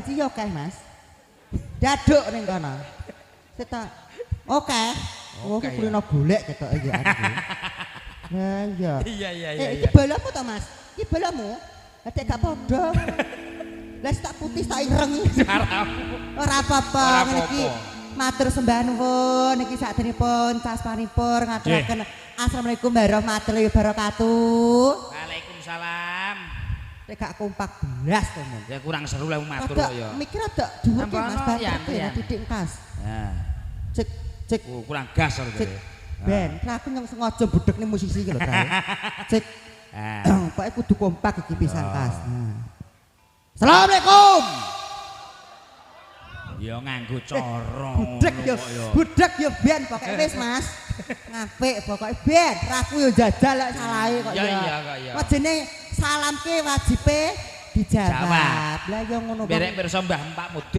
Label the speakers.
Speaker 1: Iya oke Mas. Daduk ning kono. Seta oke. Oh kulino golek ketok iki aku. Lah iya.
Speaker 2: Iya.
Speaker 1: Iki balamu to Mas? Iki balamu? Adek gak padha. Lah tak putih tak ireng. Ora apa-apa ngene iki. Matur sembah nuwun iki sakdenipun sasmanipun ngaturaken Assalamualaikum warahmatullahi wabarakatuh.
Speaker 2: Waalaikumsalam.
Speaker 1: Nek gak kompak belas to, Mon.
Speaker 2: Ya kurang seru lah matur kok ya.
Speaker 1: Mikir ada dhuwur ki Mas
Speaker 2: ya,
Speaker 1: titik kas.
Speaker 2: Ya.
Speaker 1: Cek
Speaker 2: Kurang gas to.
Speaker 1: Ben, aku yang sengaja budekne musisi iki lho, Kak. Cek. Pokoke kudu kompak iki pisan kas. Assalamualaikum.
Speaker 2: Ya nganggo cara.
Speaker 1: Budek yo ben pokoke wis Mas. Ngapik pokoke ben, raku yo jajal lek salahe kok ya.
Speaker 2: Iya kok ya.
Speaker 1: Wajine salamke wajibe dijawab. Lah yo ngono kok.
Speaker 2: Berek pirsa Mbah Pak Mudi.